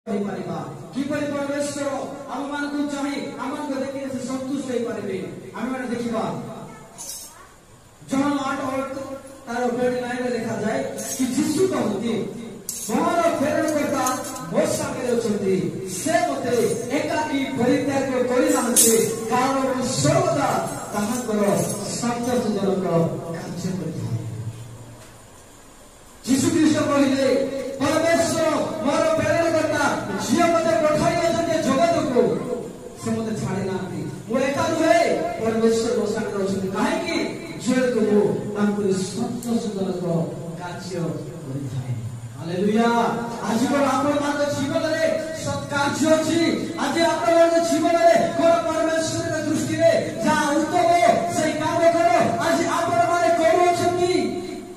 किपरि परमेश्वर आम मानकु चाहि आमको देखि से संतुष्ट होई पारिबे आमे माने देखिबा जॉन 8 और तार 29 रे लिखा जाय कि यीशु कहନ୍ତି मोर प्रेरणकर्ता ମୋ ସାଙ୍ଗରେ ଅଛନ୍ତି ସେ ମୋତେ ଏକାକୀ ପରିତ୍ୟାଗ କରିନାହାନ୍ତି କାରଣ ମୁଁ ସର୍ବଦା ତାହାଙ୍କର ସନ୍ତୋଷଜନକ କାର୍ଯ୍ୟ କରିଥାଏ। ଯୀଶୁ ଖ୍ରୀଷ୍ଟ କହିଲେ परमेश्वर मोर प्रेरणकर्ता जिए मते पठाई अछन्ते जगतको से मते छाड़ी नांती मो एका नुहे परमेश्वर मो सागर अछन्ते काहे कि जगतको मो तांकर संतोषजनक कार्य करिथाय। हालेलुया। आज को आपण मान जीवन रे सत्कार्य अछि आज आपण मान जीवन रे कोन परमेश्वर के दृष्टि रे जा उत्तम से काम करो आज आपण माने करू अछन्ती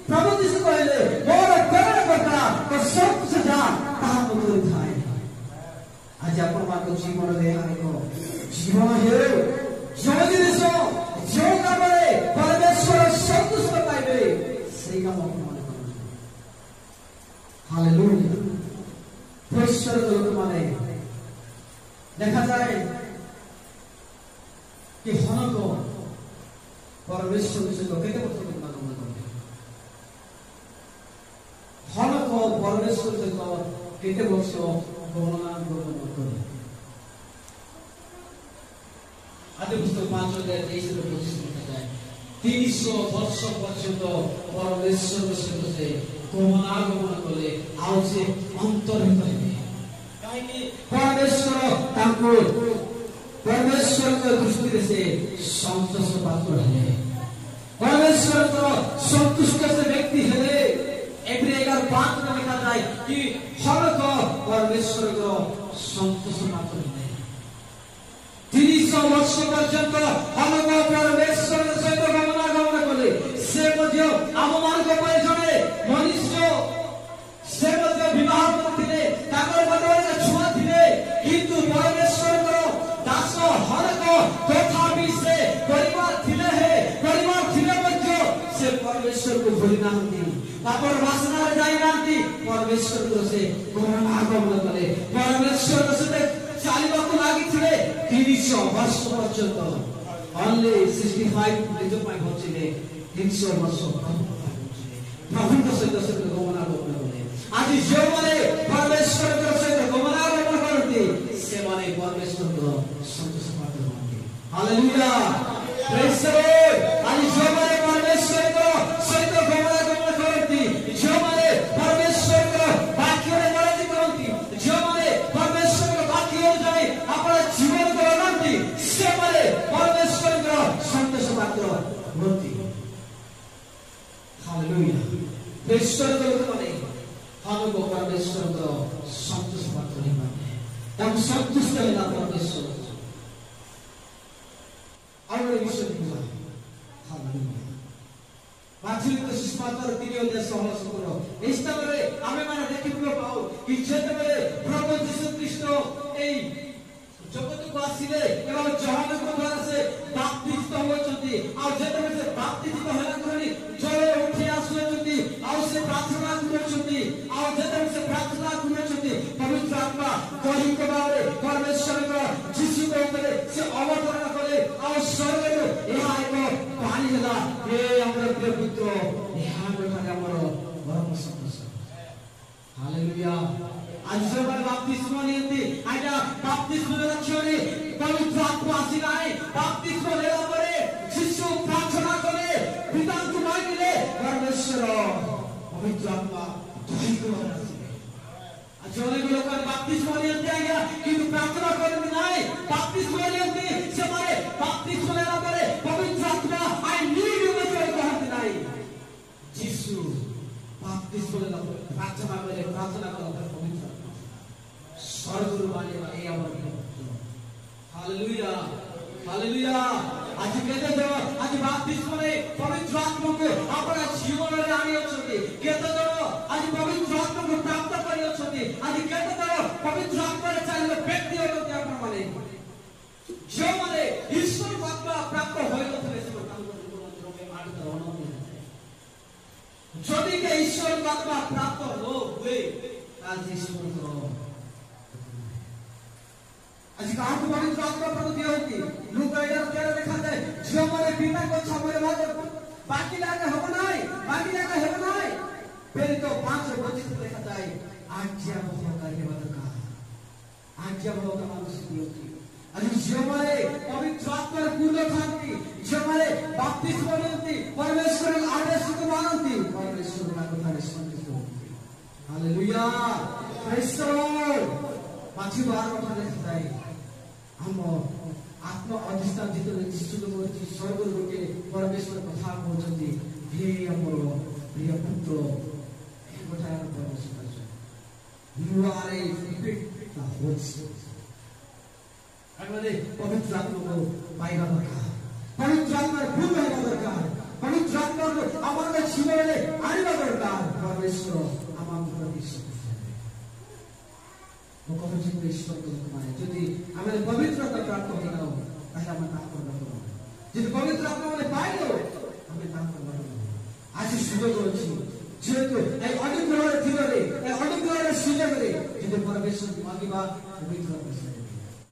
प्रभु यीशु कहले मोर प्रेरणकर्ता तो सब से जा ताहा मते थाए। आज आपण मान जीवन रे आएको जीवन हे जल्दी दिसो जो काम रे परमेश्वर संतुष्ट पाइबे सेही काम आपण मान करू। हालेलुया। परमेश्वर लोक माने देखा जाए कि हनको परमेश्वर से तो केते वर्ष के मान करते हनको परमेश्वर से तो केते वर्ष गणना करते आदि पुस्तक 5 अध्याय 23 रे 25 लिखा जाए 300 वर्ष पर्यंत परमेश्वर सहित से गमनागमन कले आउ से अंतरहित हेबे काहेकि परमेश्वर तांको परमेश्वर के दृष्टि से संतोष पात्र है परमेश्वर तो संतुष्ट से व्यक्ति है। एप्रिल 11:5 में लिखा जाए कि हर को परमेश्वर को संतोष पात्र है 300 वर्ष पर्यंत हम को परमेश्वर सहित गमनागमन कले से मध्य आम मान को पाए जने मनुष्य से मध्य विवाह करथिले ताकर बदले छुआ थिले किंतु परमेश्वर को दास हर को तथापि से परिवार थिले है परिवार थिले मध्य से परमेश्वर को भूली नांती तापर वासना रे जाई नांती परमेश्वर को से गमनागमन कले परमेश्वर को से चालिबाकु लागि थिले 300 वर्ष पर्यंत only 65 लिजो पाइ होचिले 300 वर्ष प्रभु को सहित से गमनागमन कले आज जो माने परमेश्वर को सहित गमनागमन करती से माने परमेश्वर को संतोष पात्र होंगे। हालेलुया। Praise the Lord. आज जो माने परमेश्वर को सहित गमनागमन करती जो माने परमेश्वर को वाक्य रे मरती करती जो माने परमेश्वर को वाक्य अनुसार अपना जीवन को बनाती से माने परमेश्वर को संतोष पात्र होती। हालेलुया। परमेश्वर को माने हमको परमेश्वर को संतोष पात्र नहीं माने हम संतुष्ट है परमेश्वर और विषय दिया। हालेलुया। बाछिल तो शिष्टाचार 3 अध्याय 16 इस तरह आमे माने देखिबो पाओ कि जेतबे प्रभु यीशु ख्रीष्ट एई जगत को आसीले एवं जहान को द्वारा से बाप्तिस्म होचंती और जेतबे से बाप्तिस्म होला करी जले उठी आसुचंती और से प्रार्थना करचंती और जेतबे से प्रार्थना करचंती पवित्र आत्मा कहि के बारे परमेश्वर को यीशु को ऊपर से अवतरण करे और स्वर्ग में यह एक पानी होला हे हमर प्रिय पुत्र यह बेटा हमर परम संतोष। हालेलुया। आज जो बाप्तिस्म नियंती आजा बाप्तिस्म लक्षणे पवित्र आत्मा आसीलाय बाप्तिस्म लेला परे यीशु प्रार्थना करे पिता को मांगिले परमेश्वर पवित्र आत्मा तुही को आसीले आज जो लोग बाप्तिस्म नियंती आया किंतु प्रार्थना करते नाही बाप्तिस्म नियंती से मारे बाप्तिस्म लेला परे पवित्र आत्मा आई नीड यू में कहते नाही यीशु बाप्तिस्म लेला प्रार्थना करे पवित्र स्वर्ग वाले वाले अमर। हालेलुया। हालेलुया। आज केते जण आज बाप्तिस्म रे पवित्र आत्मा को अपना जीवन रे आनी अछती केते जण आज पवित्र आत्मा को प्राप्त करी अछती आज केते जण पवित्र आत्मा रे चालिले व्यक्ति होते आपण माने जो माने ईश्वर आत्मा प्राप्त होय नथले से तांको जीवन में आठ तरह जदि के ईश्वर आत्मा प्राप्त हो हुए आज ईश्वर को କାହାକୁ ପବିତ୍ର ଆତ୍ମା ପ୍ରଭୁ ଦିଅନ୍ତି। ଲୁକା 11:13 ଲେଖାଯାଏ ଝିଅମାନେ ପିତାଙ୍କ ସମୟରେ ବାକି ଲାଗେ ହେବ ନାହିଁ, ବାକି ଲାଗେ ହେବ ନାହିଁ। ଫେରି ତ 5:25 ଲେଖାଯାଏ ଆଜ୍ଞା ବହକାରୀ ହେବା ଦରକାର, ଆଜ୍ଞା ବହକା ମାନସ ଦିଅନ୍ତି। ଆଜି ଝିଅମାନେ ପବିତ୍ର ଆତ୍ମାରେ ପୂର୍ଣ୍ଣ ଥାନ୍ତି, ଝିଅମାନେ ବାପ୍ତିସ୍ମ ନିଅନ୍ତି, ପରମେଶ୍ୱରଙ୍କ ଆଦେଶକୁ ମାନନ୍ତି, ପରମେଶ୍ୱରଙ୍କ କଥାରେ ସନ୍ତୁଷ୍ଟ ହୁଅନ୍ତି। ହାଲେଲୁୟା, ପ୍ରେଜ୍ ଦ ଲର୍ଡ। ମାଥିଉ 12:8 ଲେଖାଯାଏ ଆମ ଆତ୍ମ ଅଧିଷ୍ଠାନ ଭିତରେ ଯୀଶୁଙ୍କ ସ୍ୱର୍ଗରୁ ଗୋଟେ ପରମେଶ୍ୱର କଥା କହୁଛନ୍ତି, ହେ ଆମର ପ୍ରିୟ ପୁତ୍ର, ଏ ଗୋଟାଏ ପରମେଶ୍ୱର you are a fit the Holy Spirit। ମାନେ ପବିତ୍ର ଆତ୍ମାକୁ ପାଇବା ଦରକାର, ପବିତ୍ର ଆତ୍ମାରେ ପୂର୍ଣ୍ଣ ହେବା ଦରକାର, ପବିତ୍ର ଆତ୍ମାକୁ ଆମର ଜୀବନରେ ଆଣିବା ଦରକାର। ପରମେଶ୍ୱର ଆମକୁ ପ୍ରତି ସନ୍ତୁଷ୍ଟ ହେବେ। ମୁଁ କହୁଛି ଈଶ୍ୱରଙ୍କ ଲୋକମାନେ ଯଦି ଆମେ ପବିତ୍ରତା ପ୍ରାପ୍ତ ହେଇଯାଉ ତାହେଲେ ଆମେ ତାଙ୍କର ଲୋକ, ଯଦି ପବିତ୍ର ଆତ୍ମା ମାନେ ପାଇଯାଉ ଆମେ ତାଙ୍କର ଲୋକ। ଆଜି ସୁଯୋଗ ଅଛି, ଯେହେତୁ এই অনুগ্রহের দিনে এই অনুগ্রহের সুযোগে যদি পরমেশ্বর মাগিবা পবিত্র